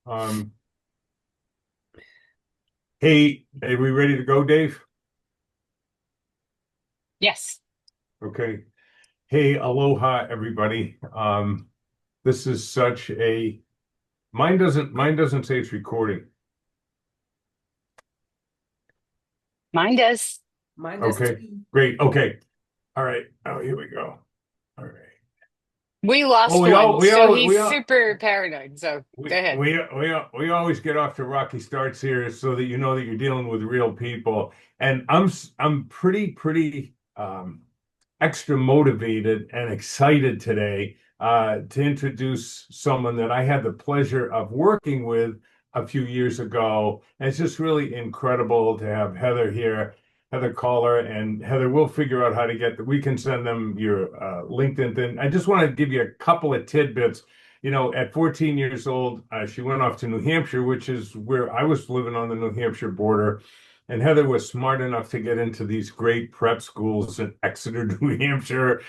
Um, hey, are we ready to go, Dave? Yes. Okay. Hey, aloha, everybody. This is such a mine doesn't say it's recording. Mine does. Mine does Okay, too. great. Okay. All right. Oh, here we go. All right. We Well, lost we all one, we so all he's we all super paranoid. So go ahead. we always get off to rocky starts here so that you know that you're dealing with real people. And I'm pretty extra motivated and excited today to introduce someone that I had the pleasure of working with a few years ago. And it's just really incredible to have Heather here, Heather Caller, and Heather, we'll figure out how to we can send them your LinkedIn thing. I just want to give you a couple of tidbits. You know, at 14 years old, she went off to New Hampshire, which is where I was living on the New Hampshire border. And Heather was smart enough to get into these great prep schools in Exeter, New Hampshire.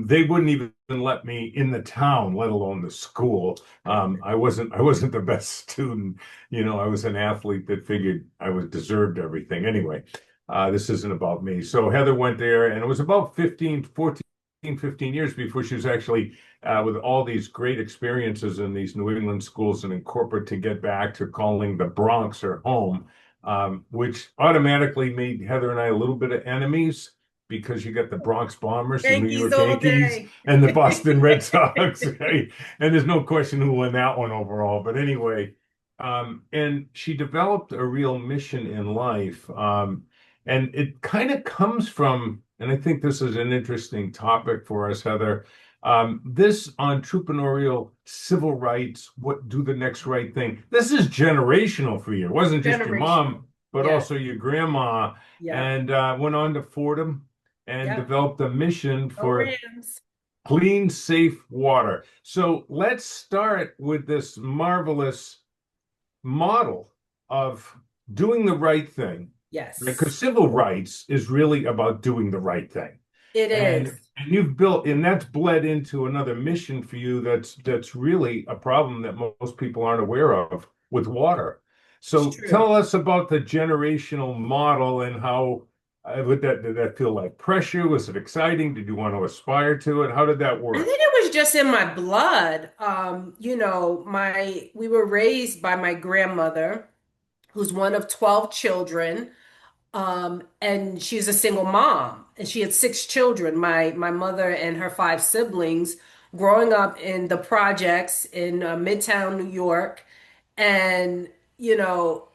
They wouldn't even let me in the town, let alone the school. I wasn't the best student. You know, I was an athlete that figured I was deserved everything. Anyway, this isn't about me. So Heather went there, and it was about 15 years before she was actually with all these great experiences in these New England schools and in corporate to get back to calling the Bronx her home, which automatically made Heather and I a little bit of enemies because you got the Bronx Bombers, the New Yankees York all Yankees, day. and the Boston Red Sox. Right? And there's no question who won that one overall. But anyway, and she developed a real mission in life. And it kind of comes from, and I think this is an interesting topic for us, Heather, this entrepreneurial civil rights, what do the next right thing. This is generational for you. It wasn't just your Generational. mom, but Yes. also your grandma, Yep. and went on to Fordham and Yep. developed a mission Go for Rams. clean, safe water. So let's start with this marvelous model of doing the right thing, because Yes, civil rights is really about doing the right thing. it is. And you've built, and that's bled into another mission for you that's really a problem that most people aren't aware of with water. It's So true. tell us about the generational model and how did that feel like pressure? Was it exciting? Did you want to aspire to it? How did that I work? think it was just in my blood. My we were raised by my grandmother, who's one of 12 children. And she's a single mom, and she had six children, my mother and her five siblings, growing up in the projects in Midtown New York. And, you know,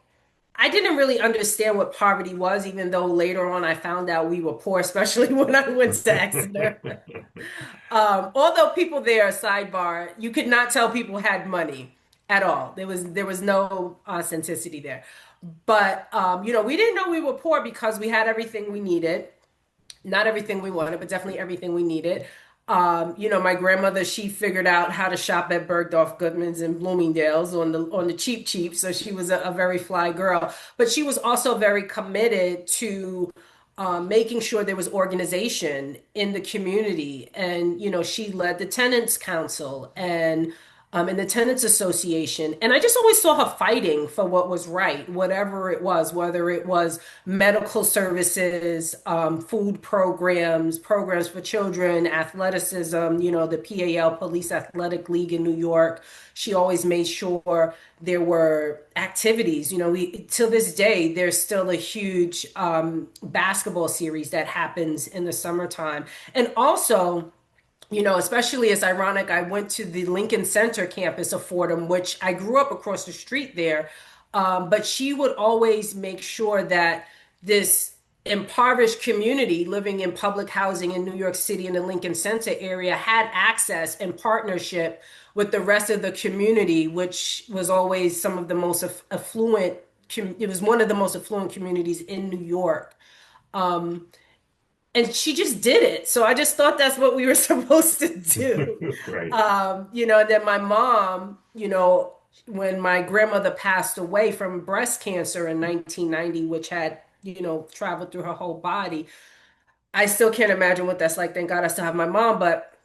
I didn't really understand what poverty was, even though later on I found out we were poor, especially when I went to Exeter. Although people there, sidebar, you could not tell people had money at all. There was no authenticity there. But we didn't know we were poor because we had everything we needed. Not everything we wanted, but definitely everything we needed. My grandmother, she figured out how to shop at Bergdorf Goodman's and Bloomingdale's on the cheap cheap. So she was a very fly girl. But she was also very committed to making sure there was organization in the community. And, she led the tenants council and the tenants association. And I just always saw her fighting for what was right, whatever it was, whether it was medical services, food programs for children, athleticism, the PAL, Police Athletic League in New York. She always made sure there were activities. To this day, there's still a huge basketball series that happens in the summertime. And also, especially as ironic, I went to the Lincoln Center campus of Fordham, which I grew up across the street there. But she would always make sure that this impoverished community living in public housing in New York City in the Lincoln Center area had access and partnership with the rest of the community, which was always some of the most affluent. It was one of the most affluent communities in New York. Um, and she just did it. So I just thought that's what we were supposed to do. Right. Then my mom, when my grandmother passed away from breast cancer in 1990, which had, traveled through her whole body, I still can't imagine what that's like. Thank God I still have my mom, but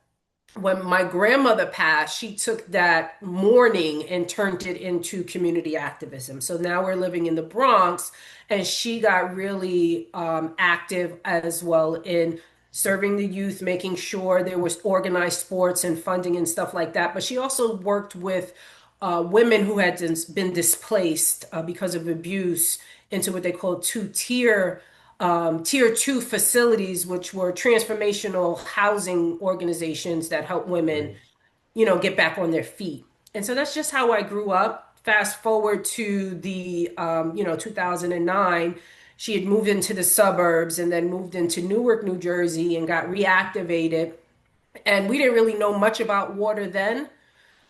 when my grandmother passed, she took that mourning and turned it into community activism. So now we're living in the Bronx, and she got really active as well in serving the youth, making sure there was organized sports and funding and stuff like that. But she also worked with women who had been displaced because of abuse into what they call tier two facilities, which were transformational housing organizations that help women, Right. get back on their feet. And so that's just how I grew up. Fast forward to the, 2009, she had moved into the suburbs and then moved into Newark, New Jersey, and got reactivated. And we didn't really know much about water then,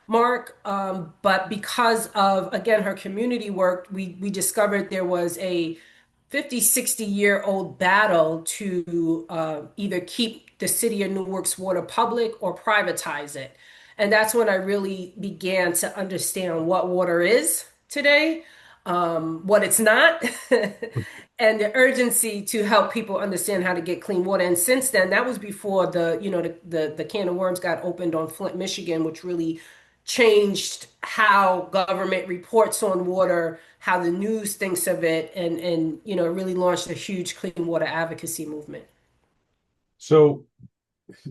Mark. But because of, again, her community work, we discovered there was a 50, 60-year-old battle to either keep the city of Newark's water public or privatize it. And that's when I really began to understand what water is today, what it's not, and the urgency to help people understand how to get clean water. And since then, that was before the can of worms got opened on Flint, Michigan, which really changed how government reports on water, how the news thinks of it, and it really launched a huge clean water advocacy movement. So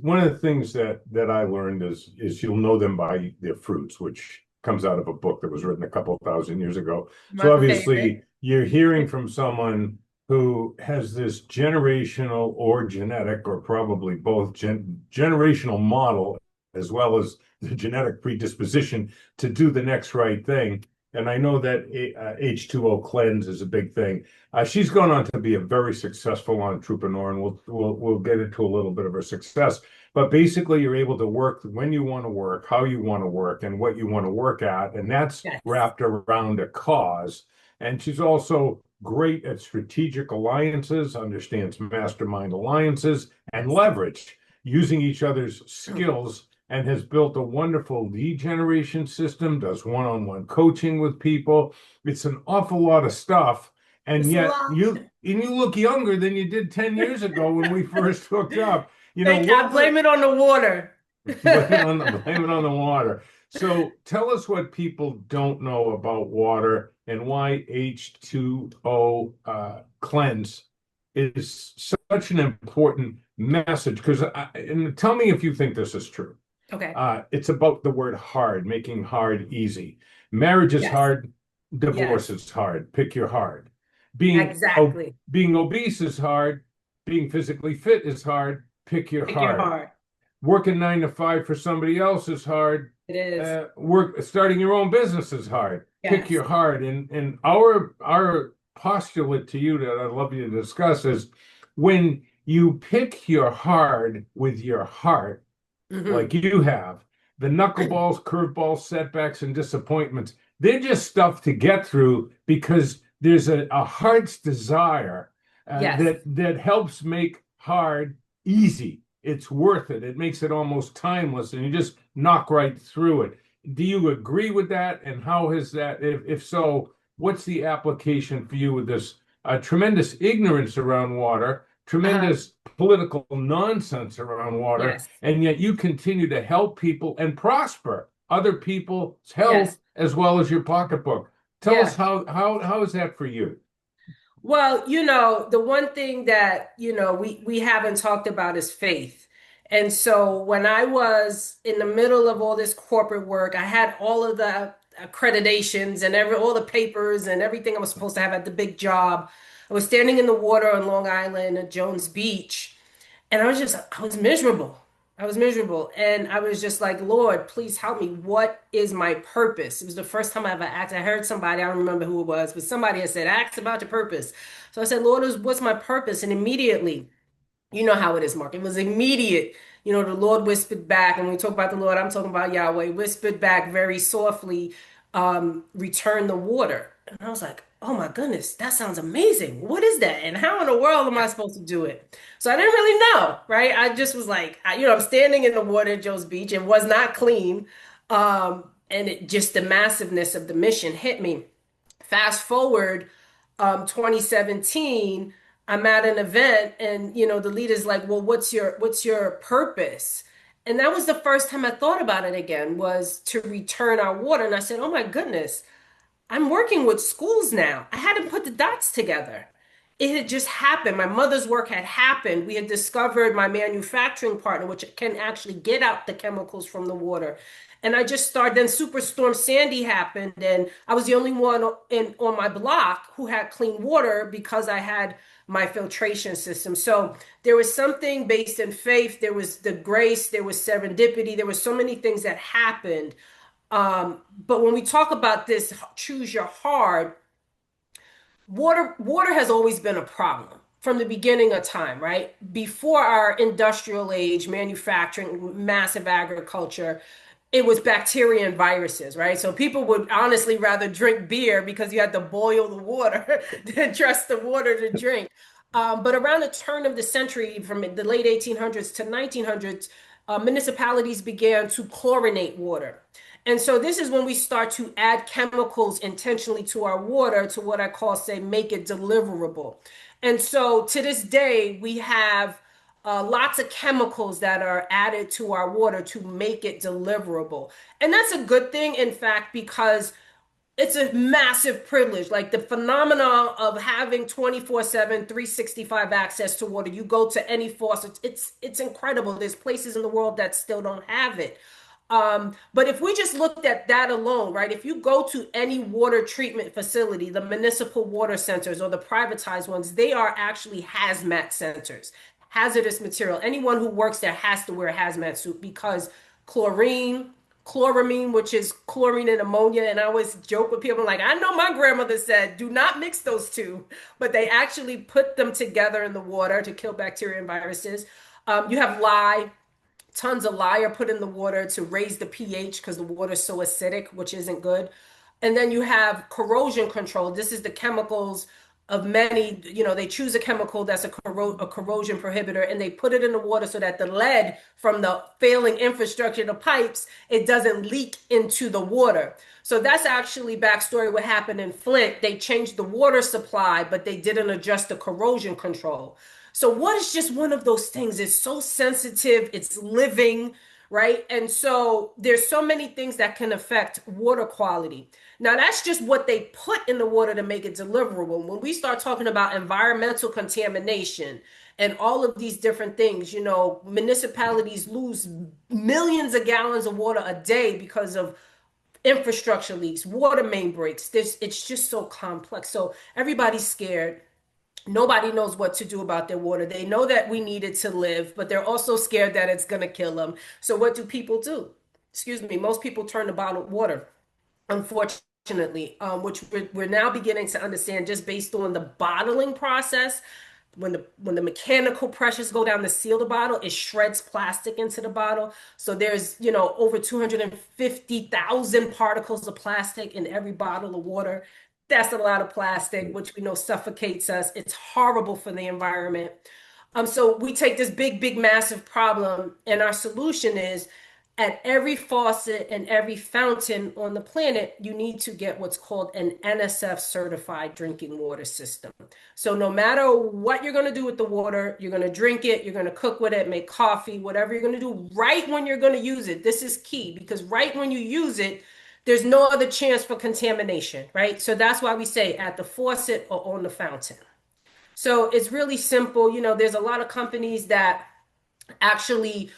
one of the things that I learned is you'll know them by their fruits, which comes out of a book that was written a couple of thousand years ago. So My favorite. obviously you're hearing from someone who has this generational or genetic or probably both generational model as well as the genetic predisposition to do the next right thing. And I know that H2O cleanse is a big thing. She's gone on to be a very successful entrepreneur, and we'll get into a little bit of her success. But basically, you're able to work when you want to work, how you want to work, and what you want to work at, and that's Yes. wrapped around a cause. And she's also great at strategic alliances, understands mastermind alliances, and Yes. leverage using each other's skills, and has built a wonderful lead generation system, does one-on-one coaching with people. It's an awful lot of stuff. And It's a yet lot. you look younger than you did 10 years ago when we first hooked up. Thank you. I What blame were it on the water. blame it on the water. So tell us what people don't know about water and why H2O cleanse is such an important message. And tell me if you think this is true. Okay. It's about the word hard, making hard easy. Marriage is Yes. hard, divorce Yes. is hard. Pick your hard. Being Exactly. being obese is hard. Being physically fit is hard. Pick your Pick your hard. heart. Working 9 to 5 for somebody else is hard. It is. Starting your own business is hard. Pick Yes. your hard. And our postulate to you that I'd love you to discuss is when you pick your hard with your heart Hmm. like you have, the knuckleballs, curveballs, setbacks, and disappointments, they're just stuff to get through because there's a heart's desire Yes. that helps make hard easy. It's worth it. It makes it almost timeless, and you just knock right through it. Do you agree with that? And how has that, if so, what's the application for you with this tremendous ignorance around water, Uh-huh. tremendous political nonsense around water, Yes. and yet you continue to help people and prosper other people's health Yes. as well as your pocketbook. Tell us Yeah. how is that for you? Well, the one thing that, we haven't talked about is faith. And so when I was in the middle of all this corporate work, I had all of the accreditations and all the papers and everything I was supposed to have at the big job. I was standing in the water on Long Island at Jones Beach, and I was miserable. I was miserable. And I was just like, Lord, please help me. What is my purpose? It was the first time I ever asked. I heard somebody, I don't remember who it was, but somebody had said, ask about your purpose. So I said, Lord, what's my purpose? And immediately, you know how it is, Mark. It was immediate. The Lord whispered back. And when we talk about the Lord, I'm talking about Yahweh, whispered back very softly, return the water. And I was like, oh my goodness, that sounds amazing. What is that? And how in the world am I supposed to do it? So I didn't really know, right? I just was like, I'm standing in the water at Joe's Beach. It was not clean. And just the massiveness of the mission hit me. Fast forward, 2017, I'm at an event, and the leader's like, well, what's your purpose? And that was the first time I thought about it again, was to return our water. And I said, oh my goodness, I'm working with schools now. I hadn't put the dots together. It had just happened. My mother's work had happened. We had discovered my manufacturing partner, which can actually get out the chemicals from the water. And I just started, then Superstorm Sandy happened, and I was the only one on my block who had clean water because I had my filtration system. So there was something based in faith, there was the grace, there was serendipity, there were so many things that happened. But when we talk about this, choose your hard, water has always been a problem from the beginning of time, right? Before our industrial age, manufacturing, massive agriculture, it was bacteria and viruses, right? So people would honestly rather drink beer because you had to boil the water than trust the water to drink. But around the turn of the century, from the late 1800s to 1900s, municipalities began to chlorinate water. And so this is when we start to add chemicals intentionally to our water to what I call, say, make it deliverable. And so to this day, we have lots of chemicals that are added to our water to make it deliverable. And that's a good thing, in fact, because it's a massive privilege. Like the phenomenon of having 24/7, 365 access to water. You go to any faucet, it's incredible. There's places in the world that still don't have it. But if we just looked at that alone, right? If you go to any water treatment facility, the municipal water centers or the privatized ones, they are actually hazmat centers, hazardous material. Anyone who works there has to wear a hazmat suit because chlorine, chloramine, which is chlorine and ammonia. And I always joke with people like, I know my grandmother said, do not mix those two, but they actually put them together in the water to kill bacteria and viruses. You have lye. Tons of lye are put in the water to raise the pH because the water is so acidic, which isn't good. And then you have corrosion control. This is the chemicals of many, they choose a chemical that's a corrosion prohibitor and they put it in the water so that the lead from the failing infrastructure, the pipes, it doesn't leak into the water. So that's actually backstory what happened in Flint. They changed the water supply, but they didn't adjust the corrosion control. So what is just one of those things? It's so sensitive, it's living, right? And so there's so many things that can affect water quality. Now, that's just what they put in the water to make it deliverable. When we start talking about environmental contamination and all of these different things, municipalities lose millions of gallons of water a day because of infrastructure leaks, water main breaks. It's just so complex. So everybody's scared. Nobody knows what to do about their water. They know that we need it to live, but they're also scared that it's going to kill them. So what do people do? Excuse me. Most people turn to bottled water, unfortunately, which we're now beginning to understand just based on the bottling process. When the mechanical pressures go down to seal the bottle, it shreds plastic into the bottle. So there's, over 250,000 particles of plastic in every bottle of water. That's a lot of plastic, which we know suffocates us. It's horrible for the environment. So we take this big, big, massive problem, and our solution is at every faucet and every fountain on the planet, you need to get what's called an NSF certified drinking water system. So no matter what you're going to do with the water, you're going to drink it, you're going to cook with it, make coffee, whatever you're going to do, right when you're going to use it. This is key because right when you use it, there's no other chance for contamination, right? So that's why we say at the faucet or on the fountain. So it's really simple. There's a lot of companies that actually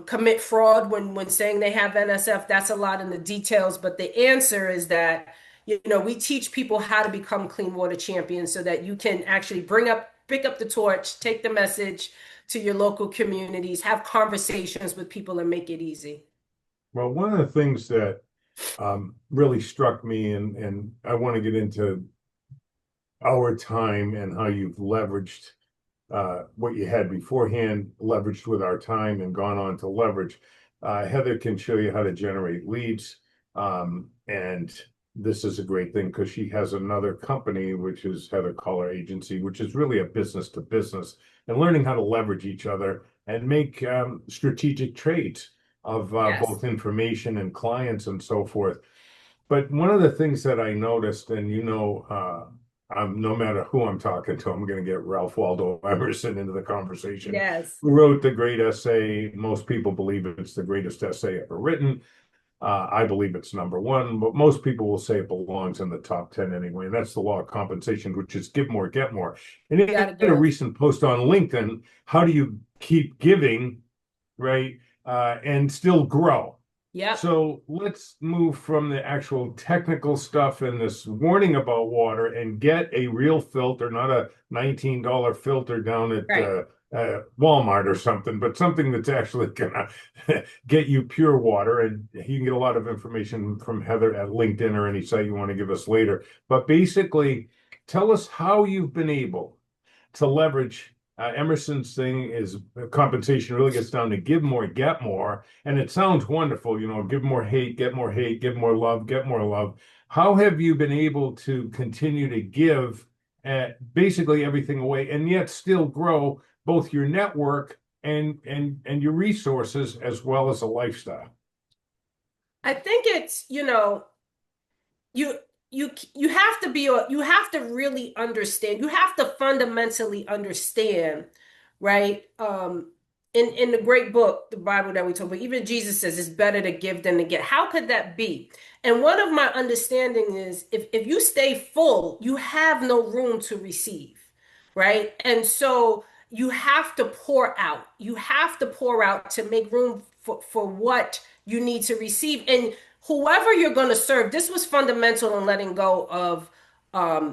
commit fraud when saying they have NSF. That's a lot in the details, but the answer is that we teach people how to become clean water champions so that you can actually pick up the torch, take the message to your local communities, have conversations with people, and make it easy. Well, one of the things that really struck me, and I want to get into our time and how you've leveraged what you had beforehand, leveraged with our time and gone on to leverage. Heather can show you how to generate leads. And this is a great thing because she has another company, which is Heather Color Agency, which is really a business to business and learning how to leverage each other and make strategic trades of Yes. both information and clients and so forth. But one of the things that I noticed, and no matter who I'm talking to, I'm going to get Ralph Waldo Emerson into the conversation. Yes. Who wrote the great essay? Most people believe it's the greatest essay ever written. I believe it's number one, but most people will say it belongs in the top 10 anyway. And that's the law of compensation, which is give more, get more. And You gotta in a give. recent post on LinkedIn, how do you keep giving, right, and still grow? Yep. So let's move from the actual technical stuff and this warning about water and get a real filter, not a $19 filter down at Right. Walmart or something, but something that's actually gonna get you pure water. And you can get a lot of information from Heather at LinkedIn or any site you want to give us later. But basically, tell us how you've been able to leverage Emerson's thing is compensation really gets down to give more, get more. And it sounds wonderful, give more hate, get more hate, give more love, get more love. How have you been able to continue to give basically everything away and yet still grow both your network and your resources as well as a lifestyle? I think it's, you you have to be you have to really understand, you have to fundamentally understand, right? In the great book, the Bible that we talk about, even Jesus says it's better to give than to get. How could that be? And one of my understanding is if you stay full, you have no room to receive, right? And so you have to pour out. You have to pour out to make room for what you need to receive. And whoever you're going to serve, this was fundamental in letting go of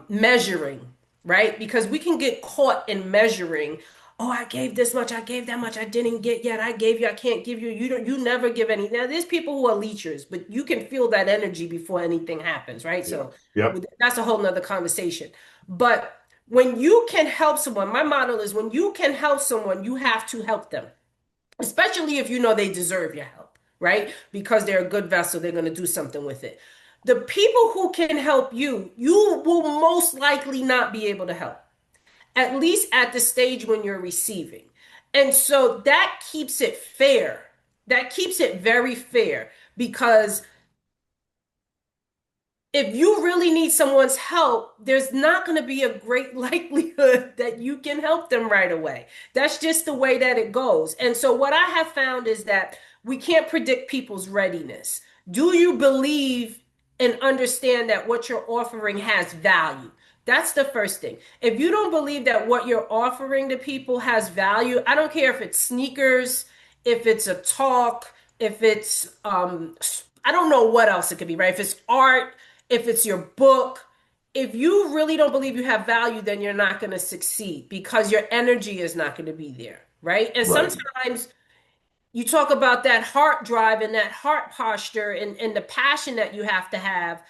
measuring, right? Because we can get caught in measuring. Oh, I gave this much, I gave that much, I didn't get yet. I gave you, I can't give you. You never give any. Now, there's people who are leechers, but you can feel that energy before anything happens, right? Yeah. So Yep. that's a whole nother conversation. But when you can help someone, my model is when you can help someone, you have to help them, especially if you know they deserve your help, right? Because they're a good vessel, they're going to do something with it. The people who can help you, you will most likely not be able to help, at least at the stage when you're receiving. And so that keeps it fair. That keeps it very fair because if you really need someone's help, there's not going to be a great likelihood that you can help them right away. That's just the way that it goes. And so, what I have found is that we can't predict people's readiness. Do you believe and understand that what you're offering has value? That's the first thing. If you don't believe that what you're offering to people has value, I don't care if it's sneakers, if it's a talk, if it's I don't know what else it could be, right? If it's art, if it's your book, if you really don't believe you have value, then you're not going to succeed because your energy is not going to be there, right? And Right. sometimes you talk about that heart drive and that heart posture and the passion that you have to have.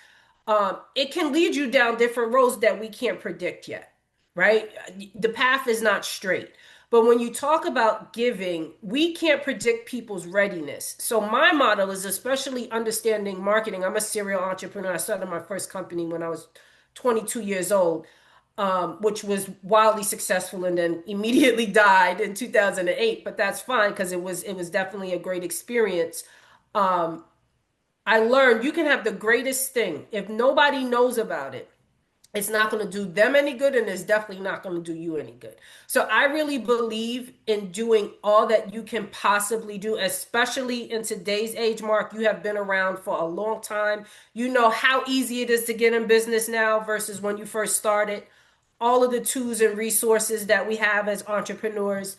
It can lead you down different roads that we can't predict yet, right? The path is not straight. But when you talk about giving, we can't predict people's readiness. So my model is especially understanding marketing. I'm a serial entrepreneur. I started my first company when I was 22 years old, which was wildly successful and then immediately died in 2008. But that's fine because it was definitely a great experience. Um, I learned you can have the greatest thing. If nobody knows about it, it's not going to do them any good and it's definitely not going to do you any good. So I really believe in doing all that you can possibly do, especially in today's age. Mark, you have been around for a long time. You know how easy it is to get in business now versus when you first started. All of the tools and resources that we have as entrepreneurs,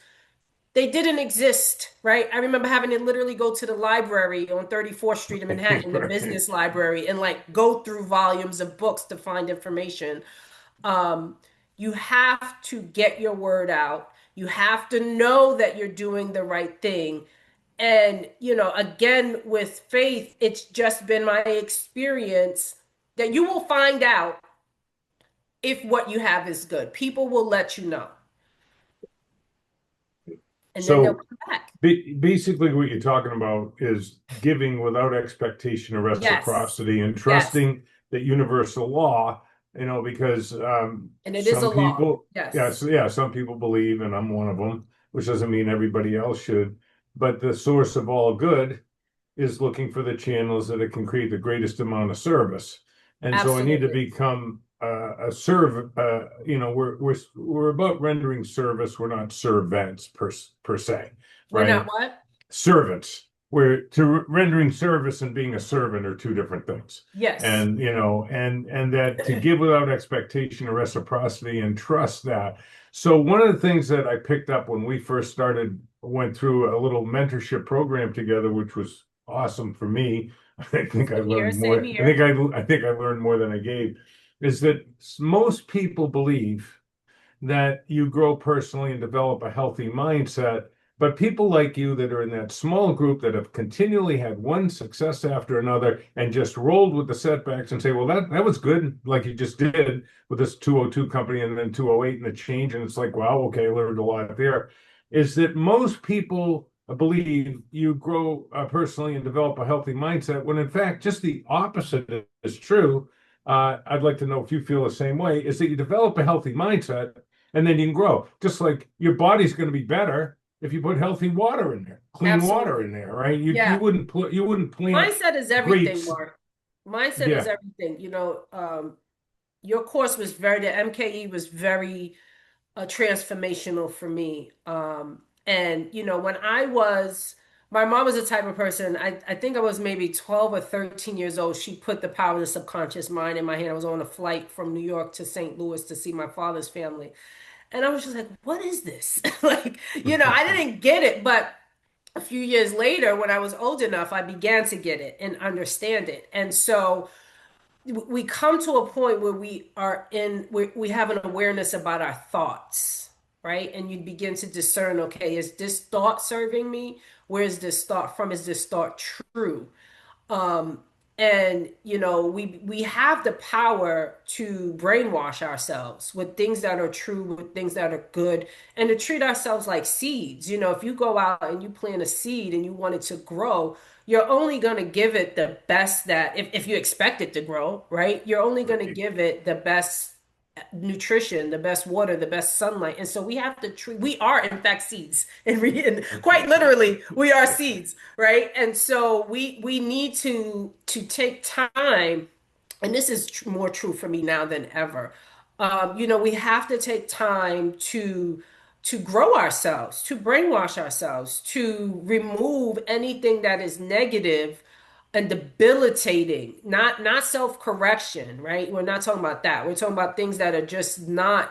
they didn't exist, right? I remember having to literally go to the library on 34th Street in Manhattan, the Right. business library, and like go through volumes of books to find information. Um, you have to get your word out. You have to know that you're doing the right thing. And, again, with faith, it's just been my experience that you will find out if what you have is good. People will let you know, and then they'll So come back. basically, what you're talking about is giving without expectation or Yes, reciprocity and yes. trusting that universal law, because And it is a some law. people, yeah, Yes, so, yeah, some people believe, and I'm one of them, which doesn't mean everybody else should, but the source of all good is looking for the channels that it can create the greatest amount of service. And so I need to absolutely. become a serve. We're about rendering service. We're not servants per se, We're not right? what? Servants. We're to rendering service and being a servant are two different things. Yes. And and that to give without expectation or reciprocity and trust that. So one of the things that I picked up when we first went through a little mentorship program together, which was awesome for me. I think I Same here, learned same more. here. I think I learned more than I gave. Is that most people believe that you grow personally and develop a healthy mindset. But people like you that are in that small group that have continually had one success after another and just rolled with the setbacks and say, well, that was good, like you just did with this 202 company and then 208 and the change. And it's like, wow, okay, I learned a lot there. Is that most people believe you grow personally and develop a healthy mindset when in fact just the opposite is true. I'd like to know if you feel the same way, is that you develop a healthy mindset and then you can grow. Just like your body's going to be better if you put healthy water in there, clean water in Absolutely. there, right? You Yeah. wouldn't plant Mindset is everything, grapes. Mark. Mindset is Yeah. everything. Your course was the MKE was very transformational for me. And when my mom was the type of person, I think I was maybe 12 or 13 years old. She put the power of the subconscious mind in my hand. I was on a flight from New York to St. Louis to see my father's family. And I was just like, what is this? Like, I didn't get it. But a few years later, when I was old enough, I began to get it and understand it. And so we come to a point where we have an awareness about our thoughts, right? And you begin to discern, okay, is this thought serving me? Where is this thought from? Is this thought true? Um, and we have the power to brainwash ourselves with things that are true, with things that are good, and to treat ourselves like seeds. If you go out and you plant a seed and you want it to grow, you're only going to give it the best that if you expect it to grow, right? You're only going to Right. give it the best nutrition, the best water, the best sunlight. And so we have to treat, we are in fact seeds and quite literally we are seeds, right? And so we need to take time, and this is more true for me now than ever. We have to take time to grow ourselves, to brainwash ourselves, to remove anything that is negative and debilitating, not self-correction, right? We're not talking about that. We're talking about things that are just not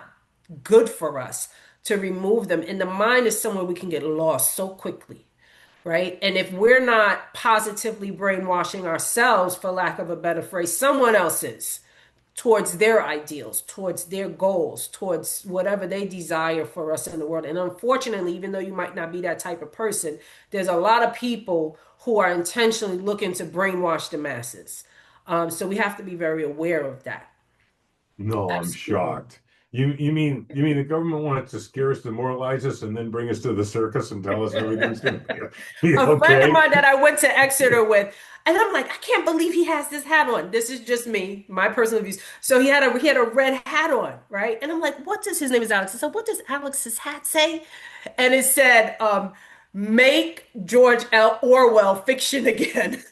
good for us, to remove them. And the mind is somewhere we can get lost so quickly, right? And if we're not positively brainwashing ourselves, for lack of a better phrase, someone else is towards their ideals, towards their goals, towards whatever they desire for us in the world. And unfortunately, even though you might not be that type of person, there's a lot of people who are intentionally looking to brainwash the masses. So we have to be very aware of that. No, I'm Absolutely. shocked. You mean the government wanted to scare us, demoralize us, and then bring us to the circus and tell us everything's going to be A friend of okay? mine that I went to Exeter with, and I'm like, I can't believe he has this hat on. This is just me, my personal views. So he had a red hat on, right? And I'm like, what does his name is Alex? I said, what does Alex's hat say? And it said, make George L. Orwell fiction again.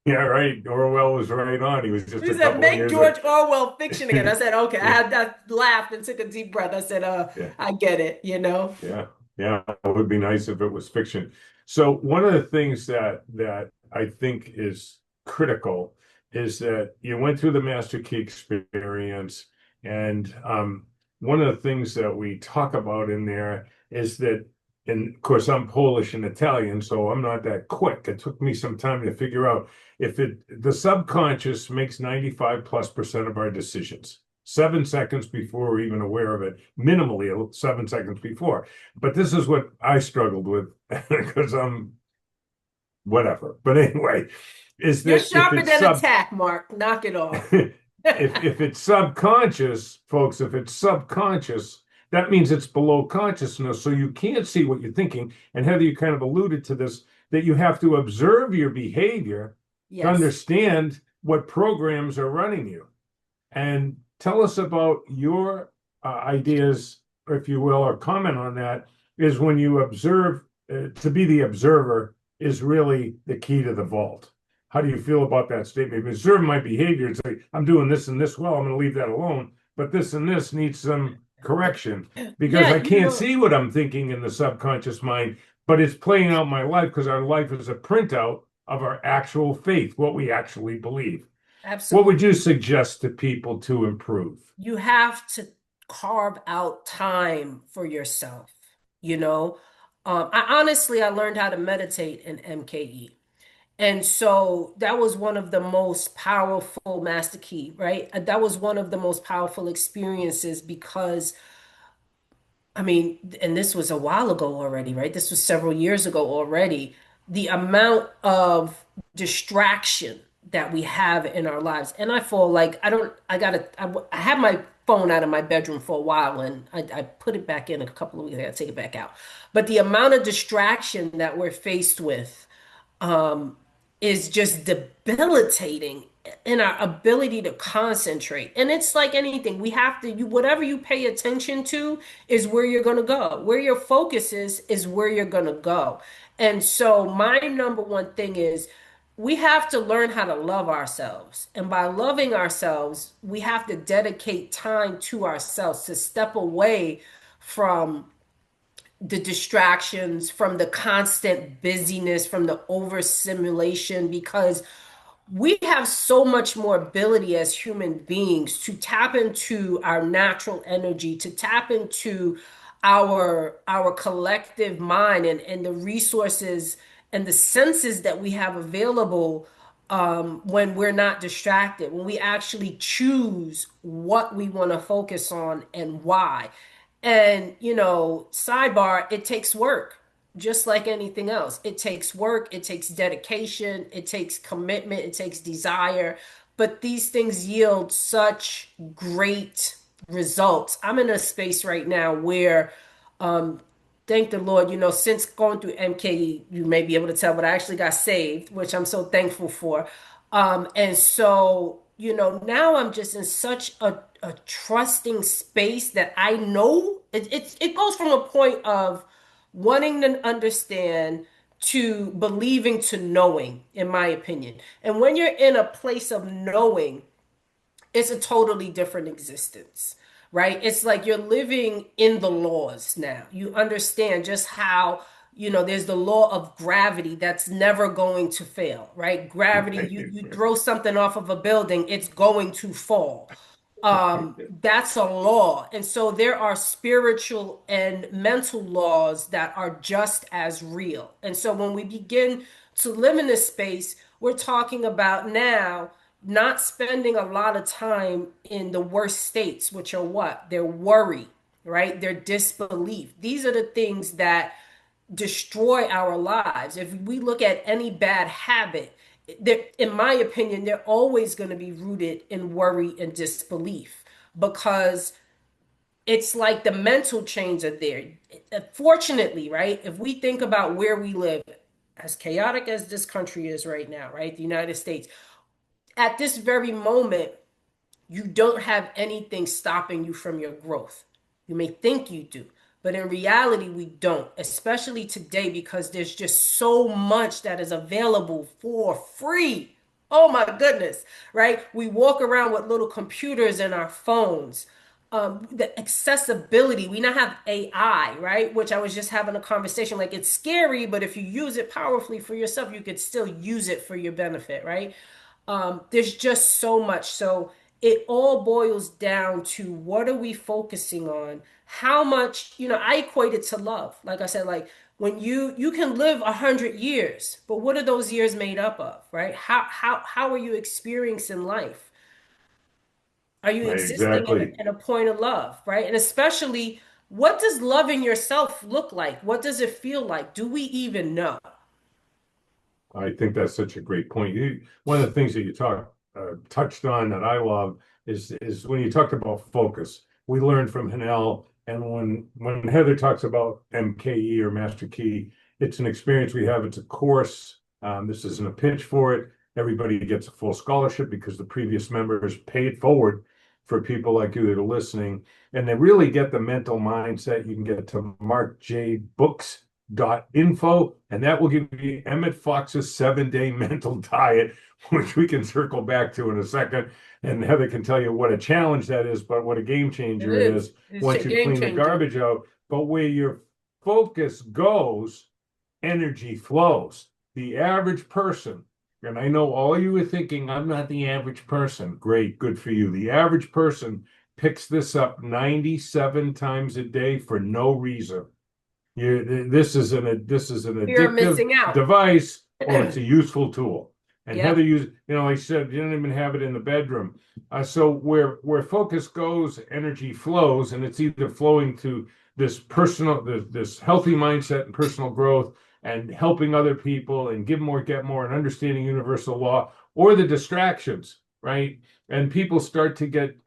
Yeah, right. Orwell was right on. He was just He a said, couple of make years. George Orwell fiction again. I said, okay. Yeah, I laughed and took a deep breath. I said, yeah. I get it. Yeah, yeah, it would be nice if it was fiction. So one of the things that I think is critical is that you went through the Master Key experience, and one of the things that we talk about in there is that, and of course I'm Polish and Italian, so I'm not that quick. It took me some time to figure out if the subconscious makes 95+% of our decisions. 7 seconds before we're even aware of it, minimally 7 seconds before. But this is what I struggled with because I'm whatever. But anyway, is You're that if sharper it's than attack, Mark. Knock it off. if it's subconscious, folks, if it's subconscious, that means it's below consciousness. So you can't see what you're thinking. And Heather, you kind of alluded to this, that you have to observe your behavior to Yes. understand what programs are running you. And tell us about your ideas, if you will, or comment on that, is when you observe, to be the observer is really the key to the vault. how do you feel about that statement? Observe my behavior and say, I'm doing this and this well, I'm going to leave that alone. But this and this needs some correction because Yeah, I can't see what I'm thinking in the subconscious mind, but it's playing out my life because our life is a printout of our actual faith, what we actually believe. What would absolutely. you suggest to people to improve? You have to carve out time for yourself, you know. I learned how to meditate in MKE. And so that was one of the most powerful master key, right? That was one of the most powerful experiences because I mean, and this was a while ago already, right? This was several years ago already. The amount of distraction that we have in our lives. And I feel like I had my phone out of my bedroom for a while and I put it back in a couple of weeks. I gotta take it back out. But the amount of distraction that we're faced with um, is just debilitating in our ability to concentrate. And it's like anything, we have to, whatever you pay attention to is where you're going to go. Where your focus is where you're going to go. And so, my number one thing is we have to learn how to love ourselves. And by loving ourselves, we have to dedicate time to ourselves to step away from the distractions, from the constant busyness, from the overstimulation, because we have so much more ability as human beings to tap into our natural energy, to tap into our collective mind and the resources and the senses that we have available when we're not distracted, when we actually choose what we want to focus on and why. And, sidebar, it takes work, just like anything else. It takes work, it takes dedication, it takes commitment, it takes desire. But these things yield such great results. I'm in a space right now where um, thank the Lord, since going through MKE, you may be able to tell, but I actually got saved, which I'm so thankful for. And so, now I'm just in such a trusting space that I know it goes from a point of wanting to understand to believing to knowing, in my opinion. And when you're in a place of knowing, it's a totally different existence, right? It's like you're living in the laws now. You understand just how, there's the law of gravity that's never going to fail, right? Gravity, you throw something off of a building, it's going to fall. That's a law. And so there are spiritual and mental laws that are just as real. And so when we begin to live in this space, we're talking about now not spending a lot of time in the worst states, which are what? They're worry, right? They're disbelief. These are the things that destroy our lives. If we look at any bad habit, in my opinion, they're always going to be rooted in worry and disbelief because it's like the mental chains are there. Fortunately, right? If we think about where we live, as chaotic as this country is right now, right? The United States, at this very moment, you don't have anything stopping you from your growth. You may think you do, but in reality, we don't, especially today because there's just so much that is available for free. Oh my goodness, right? We walk around with little computers in our phones. The accessibility, we now have AI, right? Which I was just having a conversation. Like it's scary, but if you use it powerfully for yourself, you could still use it for your benefit, right? There's just so much. So it all boils down to what are we focusing on? How much, I equate it to love. Like I said, like when you can live 100 years, but what are those years made up of, right? How are you experiencing life? Are you existing in Exactly. in a point of love, right? And especially, what does loving yourself look like? What does it feel like? Do we even know? I think that's such a great point. One of the things that you touched on that I love is when you talked about focus. We learned from Hanel, and when Heather talks about MKE or Master Key, it's an experience we have. It's a course. This isn't a pitch for it. Everybody gets a full scholarship because the previous members paid forward for people like you that are listening, and they really get the mental mindset. You can get to Mark J. Books Info, and that will give you Emmett Fox's 7-day mental diet, which we can circle back to in a second. And Heather can tell you what a challenge that is, but what a game It changer it is. is It's once a you game clean the changer. garbage out. But where your focus goes, energy flows. The average person, and I know all you were thinking, I'm not the average person. Great, good for you. The average person picks this up 97 times a day for no reason. This is an You're addictive missing out. device, or it's a useful tool. And Heather Yep. used, like I said, you don't even have it in the bedroom. So where focus goes, energy flows, and it's either flowing to this this healthy mindset and personal growth, and helping other people, and give more, get more, and understanding universal law, or the distractions, right? And people start to get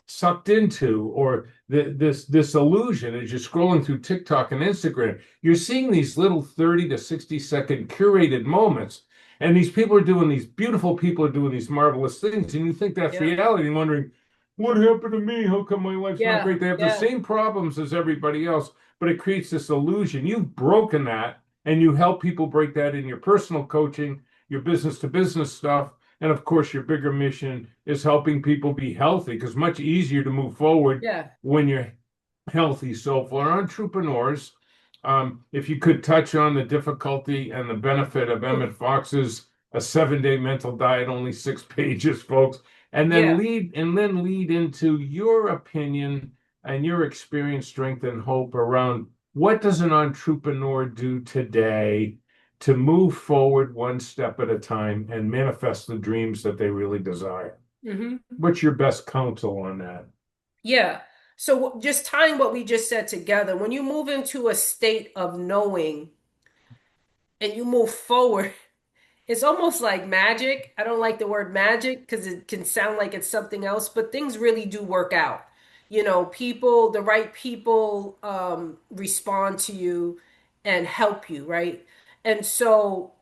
sucked into, or this illusion as you're scrolling through TikTok and Instagram. You're seeing these little 30 to 60-second curated moments, and these people are doing these beautiful people are doing these marvelous things, and you think that's Yeah. reality, and wondering, what happened to me? How come my life's not Yeah. great? They have the Yeah. same problems as everybody else, but it creates this illusion. You've broken that, and you help people break that in your personal coaching, your business to business stuff. And of course, your bigger mission is helping people be healthy, because much easier to move forward Yeah. when you're healthy. So for entrepreneurs, if you could touch on the difficulty and the benefit of Emmett Fox's a 7-day mental diet, only 6 pages, folks, and then Yeah. lead into your opinion and your experience, strength, and hope around what does an entrepreneur do today to move forward one step at a time and manifest the dreams that they really desire. Hmm. What's your best counsel on that? Yeah. So just tying what we just said together, when you move into a state of knowing and you move forward, it's almost like magic. I don't like the word magic because it can sound like it's something else, but things really do work out. People, the right people, respond to you and help you, right? And so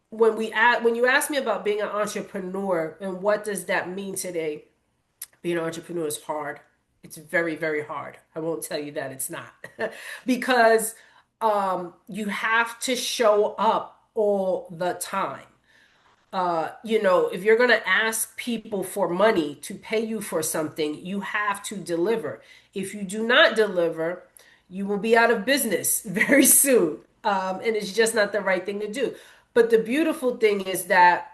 when you ask me about being an entrepreneur and what does that mean today, being an entrepreneur is hard. It's very, very hard. I won't tell you that it's not. Because you have to show up all the time. If you're going to ask people for money to pay you for something, you have to deliver. If you do not deliver, you will be out of business very soon. And it's just not the right thing to do. But the beautiful thing is that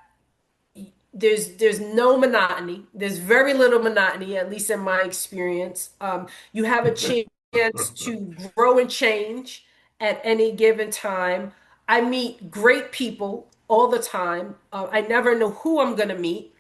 there's no monotony. There's very little monotony, at least in my experience. You have a chance to grow and change at any given time. I meet great people all the time. I never know who I'm going to meet,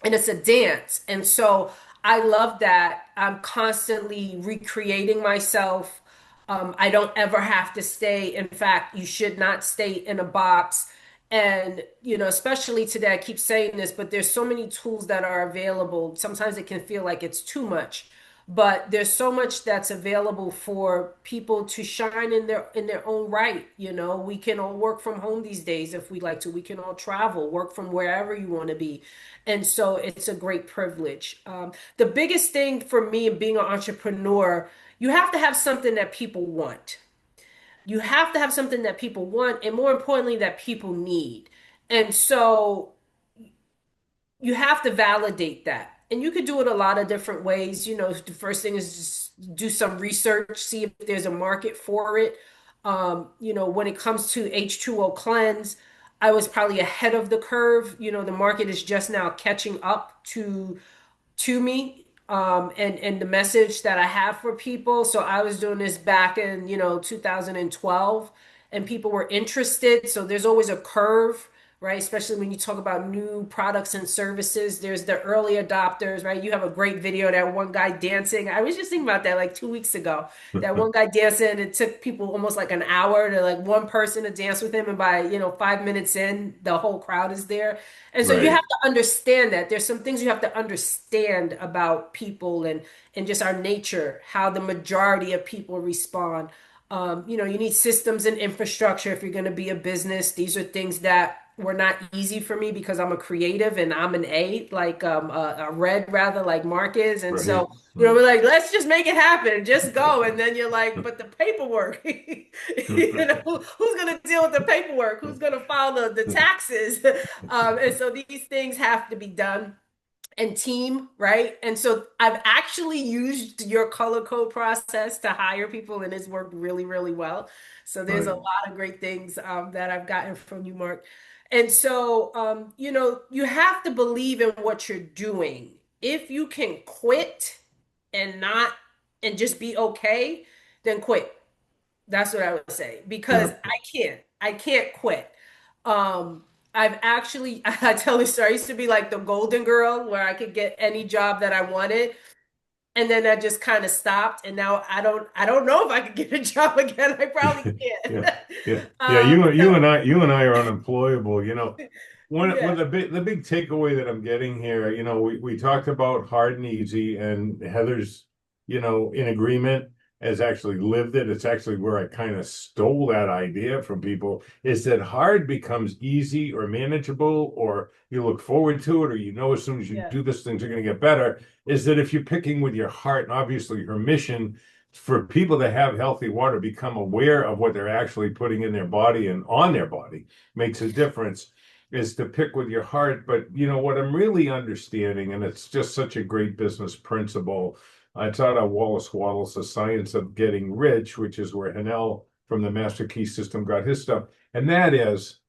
and it's a dance. And so I love that I'm constantly recreating myself. I don't ever have to stay. In fact, you should not stay in a box. And, especially today, I keep saying this, but there's so many tools that are available. Sometimes it can feel like it's too much, but there's so much that's available for people to shine in their own right. We can all work from home these days if we like to. We can all travel, work from wherever you want to be. And so it's a great privilege. The biggest thing for me in being an entrepreneur, you have to have something that people want. You have to have something that people want, and more importantly, that people need. And so you have to validate that. And you could do it a lot of different ways. The first thing is just do some research, see if there's a market for it. When it comes to H2O cleanse, I was probably ahead of the curve. The market is just now catching up to me, and the message that I have for people. So I was doing this back in 2012, and people were interested. So there's always a curve, right? Especially when you talk about new products and services. There's the early adopters, right? You have a great video, that one guy dancing. I was just thinking about that like 2 weeks ago. That one guy dancing, it took people almost like an hour to like one person to dance with him. And by, 5 minutes in, the whole crowd is there. And so you Right. have to understand that there's some things you have to understand about people and just our nature, how the majority of people respond. You need systems and infrastructure if you're going to be a business. These are things that were not easy for me because I'm a creative and I'm an A, like a red rather, like Mark is. And Right. so, we're like, let's just make it happen, just go. And then you're like, but the paperwork, who's gonna deal with the paperwork? Who's gonna file the taxes? And so these things have to be done and team, right? And so I've actually used your color code process to hire people, and it's worked really, really well. So there's a Right. lot of great things that I've gotten from you, Mark. And so, you have to believe in what you're doing. If you can quit and not and just be okay, then quit. That's what I would say because Yeah. I can't quit. Um, I've actually I tell you story. I used to be like the golden girl where I could get any job that I wanted, and then I just kind of stopped. And now I don't know if I could get a job again. I probably Yeah, can't. yeah, yeah. Um, so You and I are unemployable. One yeah, the big takeaway that I'm getting here, we talked about hard and easy, and Heather's, in agreement, has actually lived it. It's actually where I kind of stole that idea from people, is that hard becomes easy or manageable, or you look forward to it, or as soon as you yeah, do this, things are going to get better. Is that if you're picking with your heart, and obviously her mission for people that have healthy water become aware of what they're actually putting in their body and on their body makes a difference, is to pick with your heart. But what I'm really understanding, and it's just such a great business principle, it's out of Wallace Wattles, The Science of Getting Rich, which is where Hanel from the Master Key System got his stuff. And that is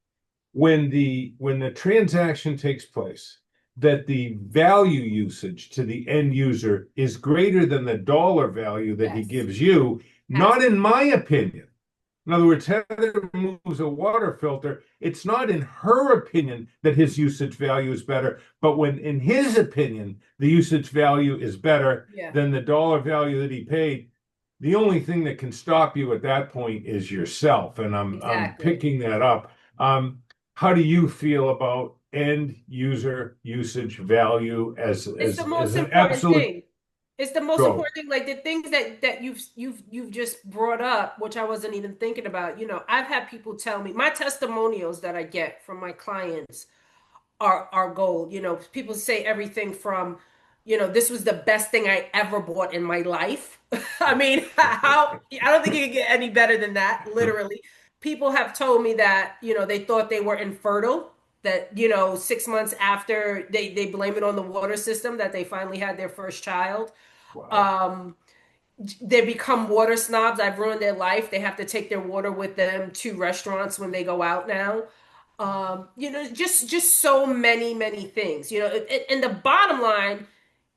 when the transaction takes place, that the value usage to the end user is greater than the dollar value that he yes, gives you, not in absolutely, my opinion. In other words, Heather moves a water filter. It's not in her opinion that his usage value is better, but when in his opinion, the usage value is better yeah, than the dollar value that he paid, the only thing that can stop you at that point is yourself. And I'm exactly. picking that up. Um, how do you feel about end user usage value as It's the as most an important absolute thing. It's the most goal? important thing. Like the things that you've just brought up, which I wasn't even thinking about. I've had people tell me my testimonials that I get from my clients are gold. People say everything from, this was the best thing I ever bought in my life. I mean, how I don't think you can get any better than that, literally. People have told me that, they thought they were infertile, that, 6 months after they blame it on the water system that they finally had their first child. Wow. Um, they become water snobs. I've ruined their life. They have to take their water with them to restaurants when they go out now. Just so many, many things. And the bottom line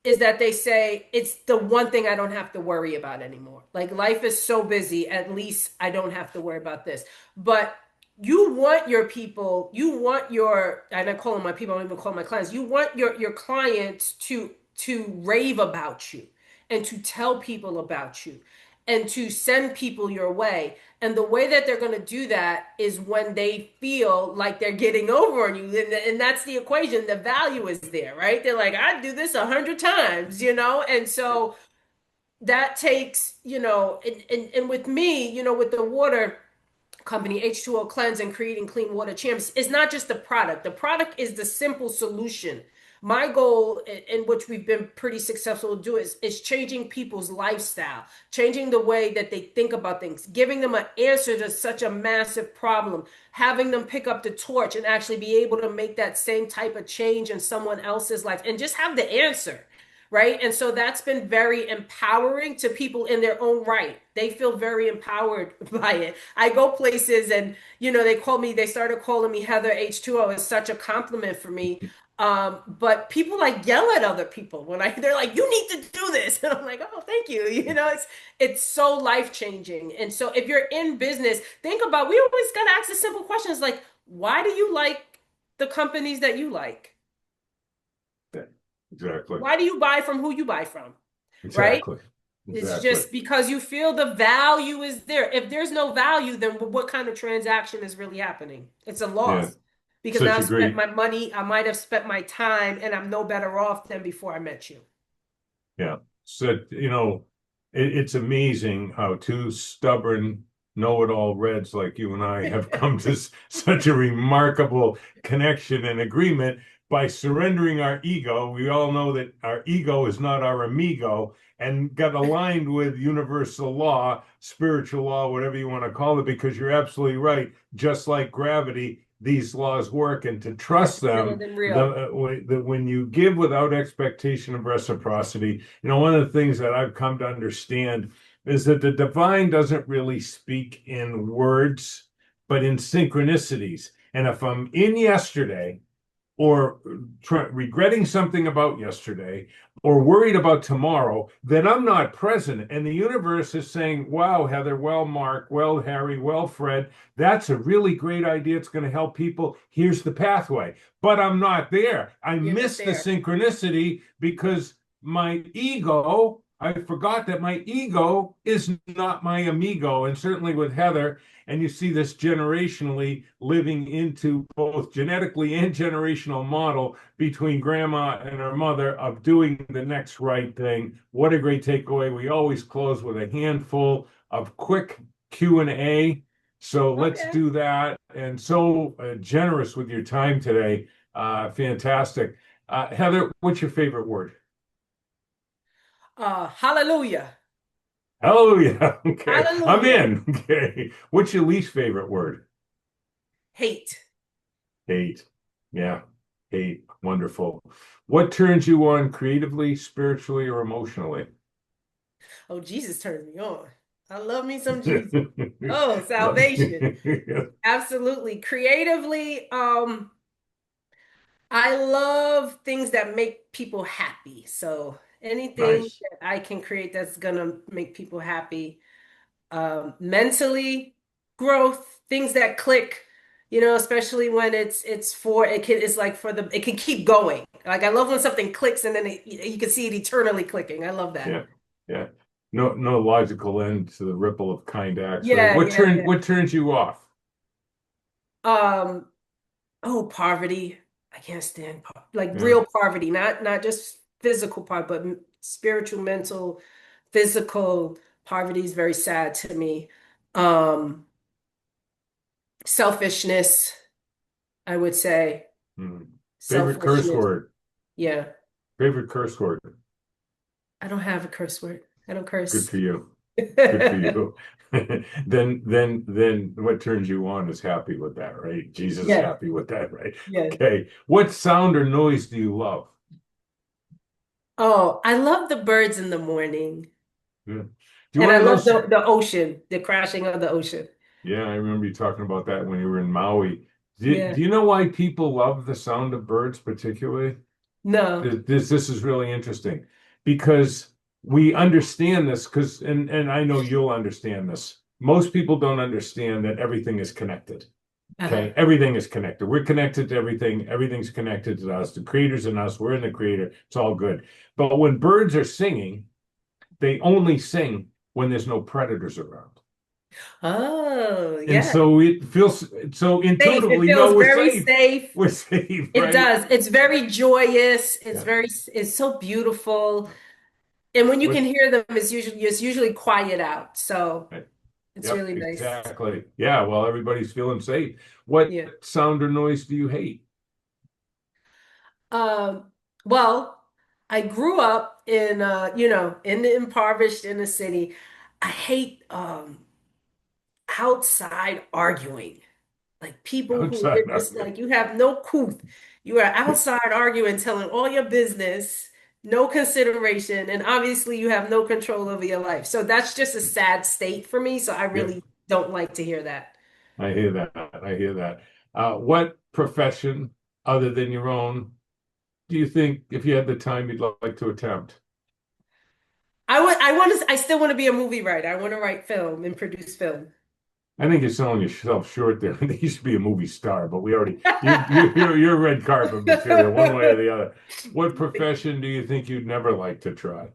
is that they say it's the one thing I don't have to worry about anymore. Like life is so busy, at least I don't have to worry about this. But you want your people, and I call them my people, I don't even call them my clients. You want your clients to rave about you and to tell people about you and to send people your way. And the way that they're going to do that is when they feel like they're getting over on you. And that's the equation. The value is there, right? They're like, I'd do this 100 times, And so that takes, and with me, with the water company, H2O Cleanse and creating clean water champs, is not just the product. The product is the simple solution. My goal, in which we've been pretty successful to do, is changing people's lifestyle, changing the way that they think about things, giving them an answer to such a massive problem, having them pick up the torch and actually be able to make that same type of change in someone else's life and just have the answer. Right. And so that's been very empowering to people in their own right. They feel very empowered by it. I go places and, they started calling me Heather H2O. Is such a compliment for me. But people like yell at other people when they're like, you need to do this. And I'm like, oh, thank you. It's so life changing. And so if you're in business, think about, we always got to ask the simple questions like, why do you like the companies that you like? Yeah, exactly. Why do you buy from who you buy from? Right? Exactly. It's Exactly. just because you feel the value is there. If there's no value, then what kind of transaction is really happening? It's a Yeah. loss because now Such a I've spent great, my money, I might have spent my time, and I'm no better off than before I met you. yeah. So, it's amazing how two stubborn, know-it-all Reds like you and I have come to such a remarkable connection and agreement by surrendering our ego. We all know that our ego is not our amigo, and got aligned with universal law, spiritual law, whatever you want to call it, because you're absolutely right. Just like gravity, these laws work, and to trust them, Real. when you give without expectation of reciprocity, one of the things that I've come to understand is that the divine doesn't really speak in words, but in synchronicities. And if I'm in yesterday, or regretting something about yesterday, or worried about tomorrow, then I'm not present. And the universe is saying, wow, Heather, well, Mark, well, Harry, well, Fred, that's a really great idea. It's going to help people. Here's the pathway. But I'm not there. I missed the synchronicity because I forgot that my ego is not my amigo. And certainly with Heather, and you see this generationally living into both genetically and generational model between grandma and her mother of doing the next right thing. What a great takeaway. We always close with a handful of quick Q&A. So let's do that. And so generous with your time today. Fantastic. Heather, what's your favorite word? Hallelujah. Hallelujah. Okay. Hallelujah. I'm in. Okay. What's your least favorite word? Hate. Hate. Yeah. Hate. Wonderful. What turns you on creatively, spiritually, or emotionally? Oh, Jesus turns me on. I love me some Jesus. Oh, salvation. Absolutely. Creatively, I love things that make people happy. So anything Nice. that I can create that's gonna make people happy. Mentally, growth, things that click, especially when it's like it can keep going. Like I love when something clicks and then you can see it eternally clicking. I love that. Yeah. Yeah. No logical end to the ripple of kind acts, right? Yeah, yeah, yeah. What turns you off? Um, oh, poverty. I can't stand like Yeah. real poverty, not just physical poverty, but spiritual, mental, physical poverty is very sad to me. Um, Selfishness, I would say. Hmm. Favorite curse Selfishness. word? Yeah. Favorite curse word? I don't have a curse word. I don't Good curse. for you. Good for you. Then what turns you on is happy with that, right? Jesus is Yes, happy with that, right? yes. Okay. What sound or noise do you love? Oh, I love the birds in the morning. Yeah. Do you And want I to know? love the ocean, the crashing of the ocean. Yeah, I remember you talking about that when you were in Maui. Yeah. Do you know why people love the sound of birds particularly? No. This is really interesting because we understand this and I know you'll understand this. Most people don't understand that everything is connected. Uh-huh. Okay, everything is connected. We're connected to everything. Everything's connected to us. The creator's in us. We're in the creator. It's all good. But when birds are singing, they only sing when there's no predators around. Oh, And yeah. so it feels so Safe. It intuitively, no, feels we're very safe. safe. We're safe, It right? does. It's very joyous. Yeah. It's so beautiful. And when you can What? hear them, it's usually quiet out. So it's Yep, really nice. exactly. Yeah, well, everybody's feeling safe. What Yeah. sound or noise do you hate? Well, I grew up in the impoverished inner city. I hate outside arguing. Like people who Outside are just arguing. like, you have no couth. You are outside arguing, telling all your business, no consideration, and obviously you have no control over your life. So that's just a sad state for me. So I Yep, really don't like to hear that. I hear that. I hear that. What profession other than your own do you think, if you had the time, you'd like to attempt? I still want to be a movie writer. I want to write film and produce film. I think you're selling yourself short there. I think you should be a movie star, but we already you're red carpet material one way or the other. What profession do you think you'd never like to try?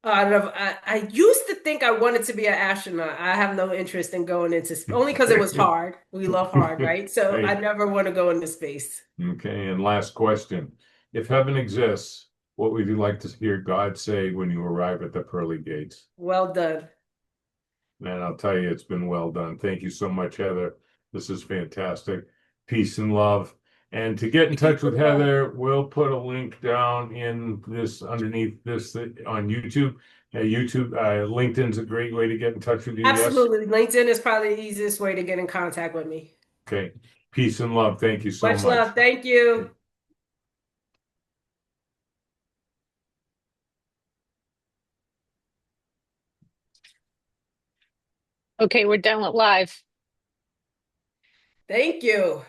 I don't know. I used to think I wanted to be an astronaut. I have no interest in going into only because it was hard. We love hard, right? So I Hey, never want to go into space. okay, and last question. If heaven exists, what would you like to hear God say when you arrive at the pearly gates? Well done. And I'll tell you, it's been well done. Thank you so much, Heather. This is fantastic. Peace and love. And to get in touch with Heather, we'll put a link down in this underneath this on YouTube. LinkedIn's a great way to get in touch with you. Absolutely. LinkedIn is probably the easiest way to get in contact with me. Okay. Peace and love. Thank you so much. Much love. Thank you. Okay, we're done with live. Thank you.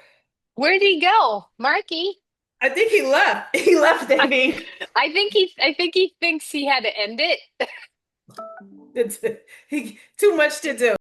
Where'd he go? Marky? I think he left. He left, Amy. I think he thinks he had to end it. Too much to do.